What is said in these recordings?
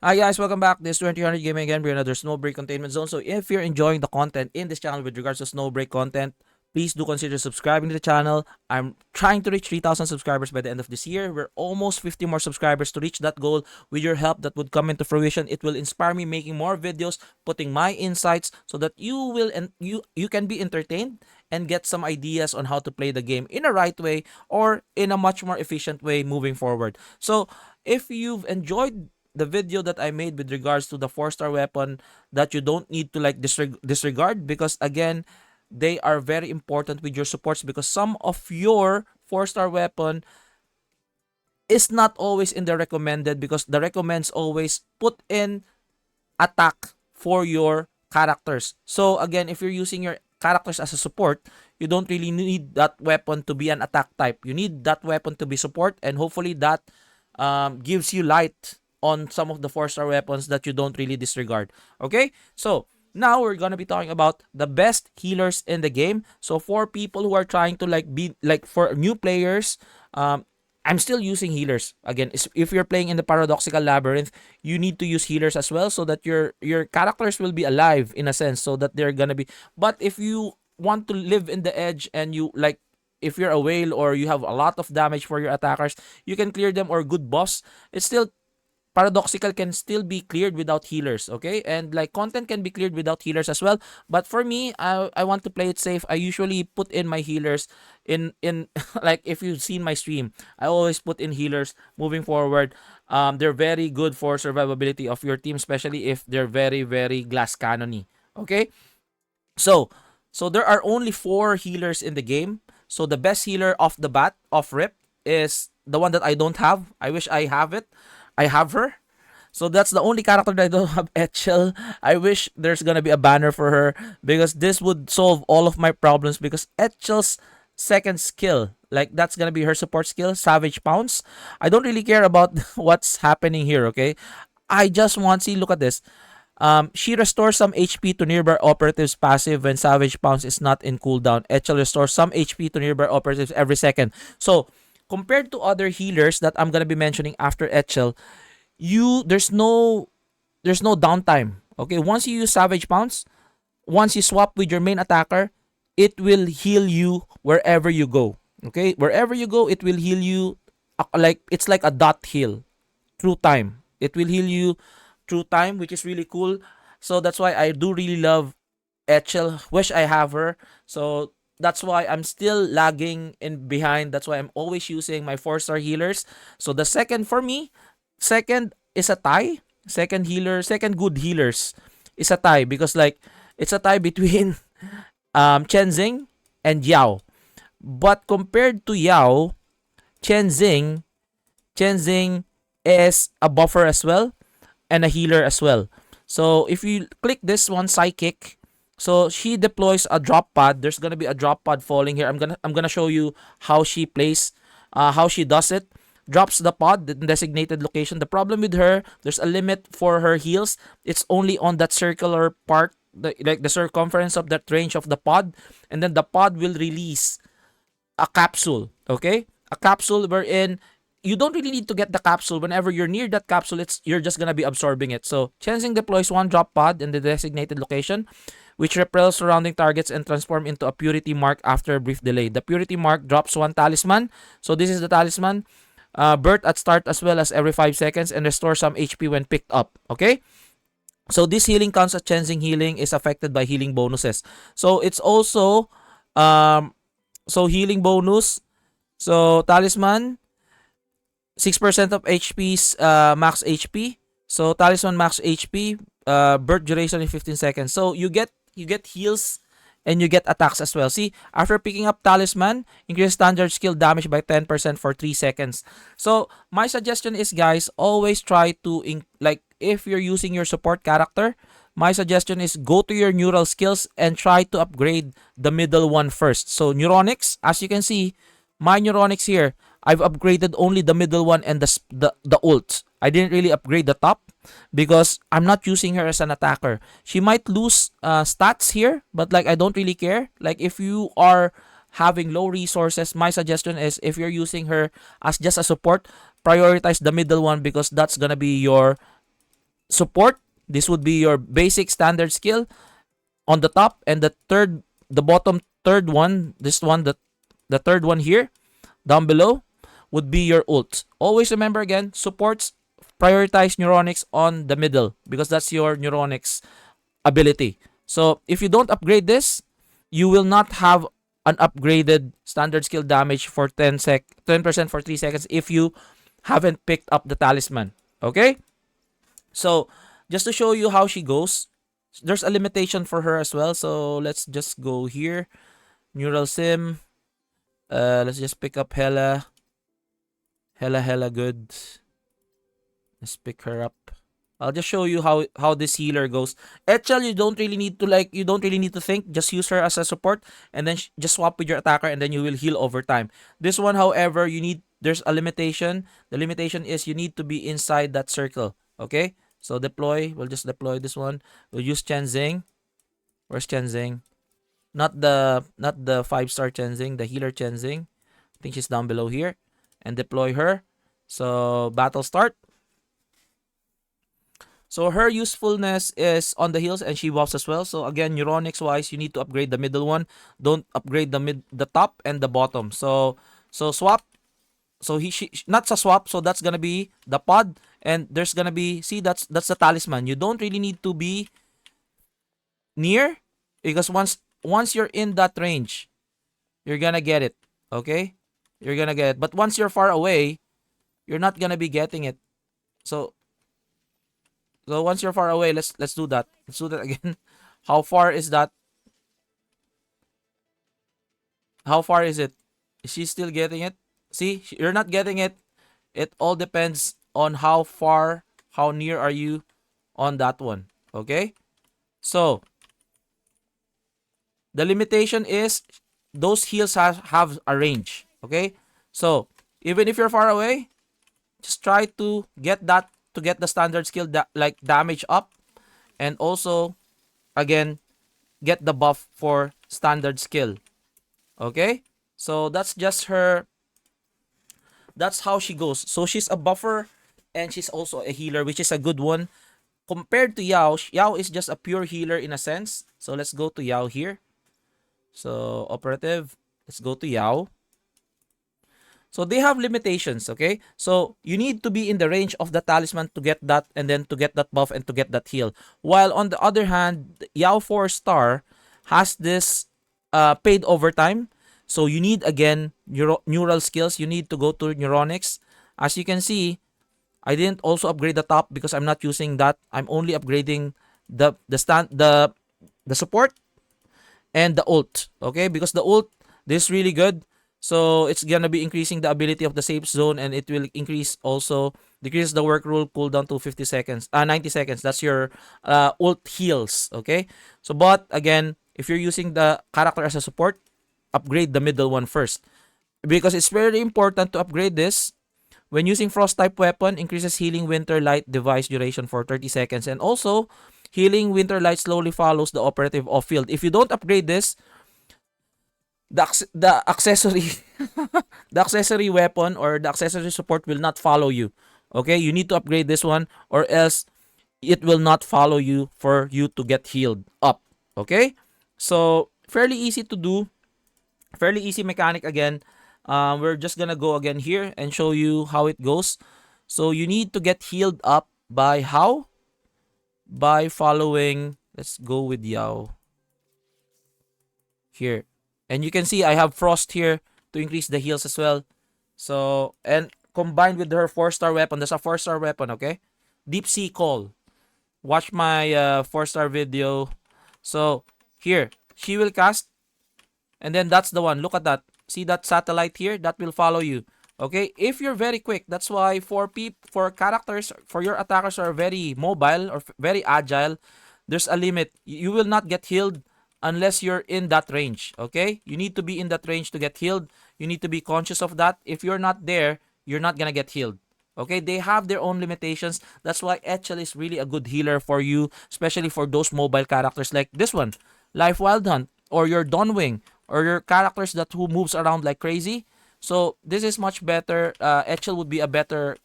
Hi guys, welcome back. This is 2000 Gaming again. We're another Snowbreak Containment Zone. So if you're enjoying the content in this channel with regards to Snowbreak content, please do consider subscribing to the channel. I'm trying to reach 3,000 subscribers by the end of this year. We're almost 50 more subscribers to reach that goal. With your help, that would come into fruition. It will inspire me making more videos, putting my insights so that you will and you can be entertained and get some ideas on how to play the game in a right way or in a much more efficient way moving forward. So if you've enjoyed the video that I made with regards to the 4-star weapon, that you don't need to like disregard, because again, they are very important with your supports, because some of your 4-star weapon is not always in the recommended, because the recommends always put in attack for your characters. So again, if you're using your characters as a support, you don't really need that weapon to be an attack type. You need that weapon to be support, and hopefully that gives you light on some of the 4-star weapons that you don't really disregard. Okay, so now we're gonna be talking about the best healers in the game. So for people who are trying to like be like, for new players, I'm still using healers. Again, if you're playing in the paradoxical labyrinth, you need to use healers as well, so that your characters will be alive in a sense, so that they're gonna be. But if you want to live in the edge, and you like, if you're a whale or you have a lot of damage for your attackers, you can clear them, or good boss. It's still paradoxical can still be cleared without healers, okay? And like content can be cleared without healers as well. But for me, I want to play it safe. I usually put in my healers in like, if you've seen my stream, I always put in healers moving forward. They're very good for survivability of your team, especially if they're very glass cannony. Okay? So there are only 4 healers in the game. So the best healer off the bat, off rip, is the one that I don't have. I wish I have it. I have her. So that's the only character that I don't have, Eatchel. I wish there's gonna be a banner for her, because this would solve all of my problems, because Etchel's second skill, like, that's gonna be her support skill, Savage Pounce. I don't really care about what's happening here, okay? I just want, see, look at this. She restores some HP to nearby operatives passive when Savage Pounce is not in cooldown. Eatchel restores some HP to nearby operatives every second. So, compared to other healers that I'm gonna be mentioning after Eatchel, there's no downtime. Okay, once you use Savage Pounce, once you swap with your main attacker, it will heal you wherever you go. Okay, wherever you go, it will heal you, like, it's like a dot heal through time. It will heal you through time, which is really cool. So that's why I do really love Eatchel. Wish I have her. So that's why I'm still lagging in behind. That's why I'm always using my 4-star healers. So the second for me, second is a tie. Second healer, second good healers is a tie, because like, it's a tie between Chenxing and Yao. But compared to Yao, Chenxing Chenxing is a buffer as well, and a healer as well. So if you click this one, psychic, so she deploys a drop pod. There's gonna be a drop pod falling here. I'm gonna show you how she plays, how she does it. Drops the pod in designated location. The problem with her, there's a limit for her heals. It's only on that circular part, like the circumference of that range of the pod, and then the pod will release a capsule. Okay, a capsule wherein you don't really need to get the capsule. Whenever you're near that capsule, you're just gonna be absorbing it. So Chenxing deploys one drop pod in the designated location, which repels surrounding targets and transform into a purity mark after a brief delay. The purity mark drops one talisman. So this is the talisman. Birth at start as well as every 5 seconds, and restore some HP when picked up. Okay? So this healing counts as Chenxing healing, is affected by healing bonuses. So it's also healing bonus. So talisman, 6% of HP's max HP. So talisman max HP, birth duration in 15 seconds. So you get heals, and you get attacks as well. See, after picking up talisman, increase standard skill damage by 10% for 3 seconds. So my suggestion is, guys, always try to like, if you're using your support character, my suggestion is go to your neural skills and try to upgrade the middle one first. So neuronics, as you can see, my neuronics here, I've upgraded only the middle one and the ult. I didn't really upgrade the top, because I'm not using her as an attacker. She might lose stats here, but like, I don't really care. Like, if you are having low resources, my suggestion is, if you're using her as just a support, prioritize the middle one, because that's gonna be your support, this would be your basic standard skill on the top, and the bottom third one, this one, the third one here down below would be your ult. Always remember again, supports prioritize neuronics on the middle because that's your neuronics ability. So if you don't upgrade this, you will not have an upgraded standard skill damage for 10% for 3 seconds if you haven't picked up the talisman. Okay? So just to show you how she goes, there's a limitation for her as well. So let's just go here. Neural sim. Let's just pick up Hella. Hella good. Let's pick her up. I'll just show you how this healer goes. Eatchel, you don't really need to think. Just use her as a support and then just swap with your attacker and then you will heal over time. This one, however, there's a limitation. The limitation is you need to be inside that circle. Okay? So deploy. We'll just deploy this one. We'll use Chenxing. Where's Chenxing? Not the 5-star Chenxing, the healer Chenxing. I think she's down below here. And deploy her. So battle start. So her usefulness is on the heals and she buffs as well. So again, neuronics wise, you need to upgrade the middle one. Don't upgrade the top and the bottom. So swap. So she not sa swap. So that's gonna be the pod, and there's gonna be, see, that's the talisman. You don't really need to be near because once you're in that range, you're gonna get it. Okay, you're gonna get it. But once you're far away, you're not gonna be getting it. So once you're far away, let's do that. Let's do that again. How far is that? How far is it? Is she still getting it? See, you're not getting it. It all depends on how far, how near are you on that one. Okay? So, the limitation is those heals have a range. Okay? So, even if you're far away, just try to get the standard skill like damage up, and also again get the buff for standard skill. Okay? So that's just her. That's how she goes. So she's a buffer and she's also a healer, which is a good one. Compared to Yao, Yao is just a pure healer in a sense. So let's go to Yao here. So operative, let's go to Yao. So they have limitations, okay? So you need to be in the range of the talisman to get that, and then to get that buff and to get that heal. While on the other hand, Yao 4-star has this paid overtime. So you need, again, neural skills. You need to go to neuronics. As you can see, I didn't also upgrade the top because I'm not using that. I'm only upgrading the support and the ult, okay? Because the ult, this is really good. So it's gonna be increasing the ability of the safe zone, and it will decrease the work rule cooldown to 90 seconds. That's your ult heals, okay? So but again, if you're using the character as a support, upgrade the middle one first, because it's very important to upgrade this. When using frost type weapon, increases healing winter light device duration for 30 seconds, and also healing winter light slowly follows the operative off field. If you don't upgrade this, the accessory the accessory weapon or the accessory support will not follow you. Okay, you need to upgrade this one, or else it will not follow you for you to get healed up. Okay, so fairly easy to do, fairly easy mechanic. Again, we're just gonna go again here and show you how it goes. So you need to get healed up by how? By following, let's go with Yao here. And you can see I have Frost here to increase the heals as well. So, and combined with her 4-star weapon, there's a 4-star weapon, okay? Deep Sea Call. Watch my 4-star video. So, here, she will cast. And then that's the one. Look at that. See that satellite here? That will follow you. Okay? If you're very quick, that's why for characters, for your attackers who are very mobile or very agile, there's a limit. You will not get healed unless you're in that range, okay? You need to be in that range to get healed. You need to be conscious of that. If you're not there, you're not gonna get healed, okay? They have their own limitations. That's why Eatchel is really a good healer for you, especially for those mobile characters like this one, Life Wild Hunt, or your Dawnwing, or your characters who moves around like crazy. So this is much better. Eatchel would be a better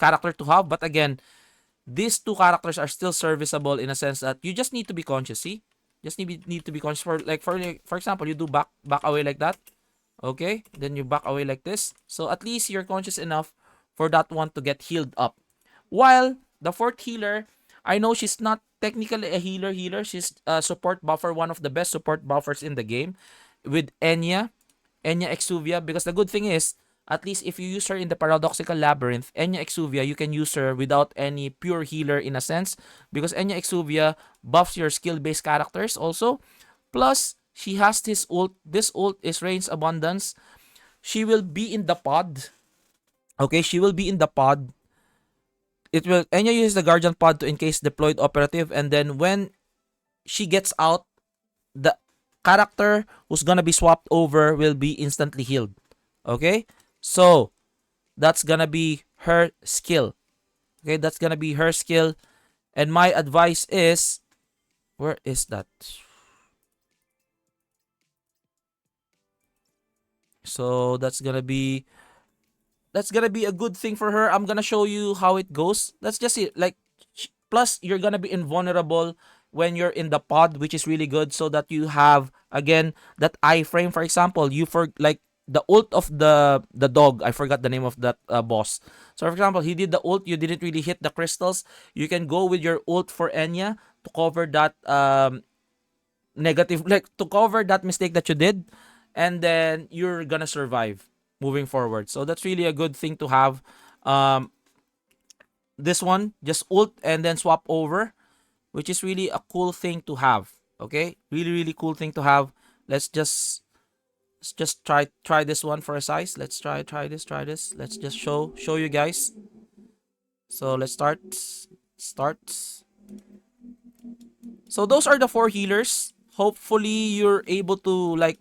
character to have, but again, these two characters are still serviceable in a sense that you just need to be conscious. See, just need to be conscious for example, you do back away like that. Okay, then you back away like this. So at least you're conscious enough for that one to get healed up. While the fourth healer, I know she's not technically a healer. She's a support buffer, one of the best support buffers in the game, with Enya Exuvia. Because the good thing is, at least if you use her in the Paradoxical Labyrinth, Enya Exuvia, you can use her without any pure healer in a sense. Because Enya Exuvia buffs your skill-based characters also. Plus, she has this ult. This ult is Rain's Abundance. She will be in the pod. Okay, she will be in the pod. It will Enya uses the Guardian pod to encase deployed operative, and then when she gets out, the character who's gonna be swapped over will be instantly healed. Okay? So that's gonna be her skill. Okay, that's gonna be her skill. And my advice is, where is that? So that's gonna be a good thing for her. I'm gonna show you how it goes. Let's just see. Like, plus you're gonna be invulnerable when you're in the pod, which is really good, so that you have again that iframe. For example, you for like the ult of the dog. I forgot the name of that boss. So for example, he did the ult. You didn't really hit the crystals. You can go with your ult for Enya to cover that negative, like to cover that mistake that you did, and then you're gonna survive moving forward. So that's really a good thing to have. This one, just ult and then swap over, which is really a cool thing to have. Okay, really cool thing to have. Let's just try this one for a size. Let's try this. Let's just show you guys. So let's start. So those are the 4 healers. Hopefully you're able to like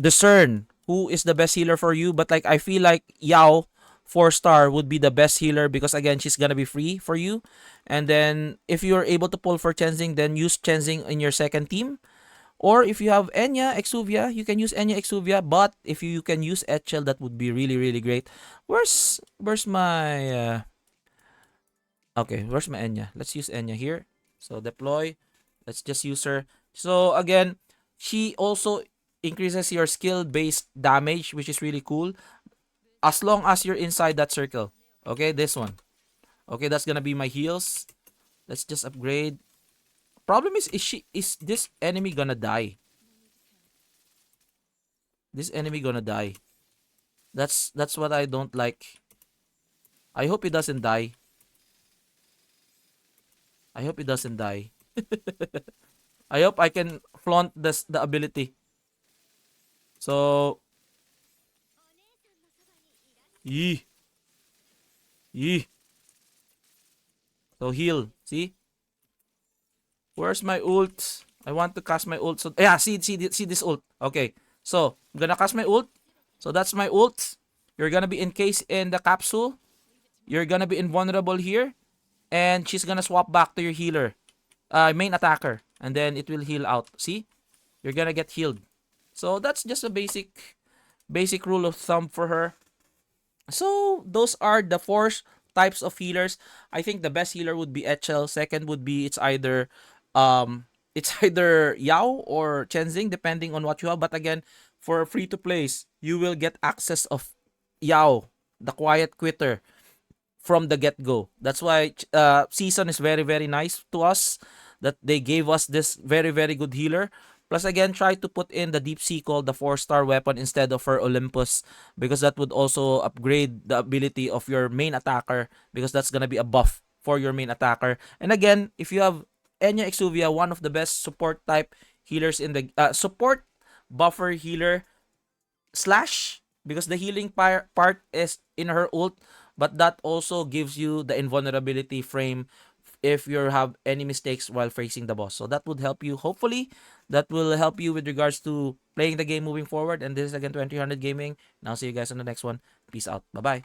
discern who is the best healer for you. But like, I feel like Yao 4-star would be the best healer, because again, she's gonna be free for you. And then if you're able to pull for Chenxing, then use Chenxing in your second team. Or if you have Enya Exuvia, you can use Enya Exuvia. But if you can use Eatchel, that would be really great. Where's my okay, where's my Enya? Let's use Enya here. So deploy. Let's just use her. So again, she also increases your skill-based damage, which is really cool, as long as you're inside that circle. Okay, this one. Okay, that's gonna be my heals. Let's just upgrade. Problem is this enemy gonna die? This enemy gonna die. That's what I don't like. I hope he doesn't die. I hope he doesn't die. I hope I can flaunt the ability. So, yee. So heal. See? Where's my ult? I want to cast my ult. So yeah, see this ult. Okay. So I'm gonna cast my ult. So that's my ult. You're gonna be encased in the capsule. You're gonna be invulnerable here. And she's gonna swap back to your healer. Main attacker. And then it will heal out. See? You're gonna get healed. So that's just a basic rule of thumb for her. So those are the 4 types of healers. I think the best healer would be Eatchel. Second would be it's either Yao or Chenxing, depending on what you have. But again, for free to plays, you will get access of Yao, the quiet quitter, from the get-go. That's why season is very nice to us, that they gave us this very good healer. Plus again, try to put in the Deep Sea Call, the 4-star weapon, instead of her Olympus, because that would also upgrade the ability of your main attacker, because that's gonna be a buff for your main attacker. And again, if you have Enya Exuvia, one of the best support type healers in the support buffer healer slash, because the healing part is in her ult, but that also gives you the invulnerability frame if you have any mistakes while facing the boss. So that would help you. Hopefully, that will help you with regards to playing the game moving forward. And this is again 2000 Gaming. And I'll see you guys on the next one. Peace out. Bye-bye.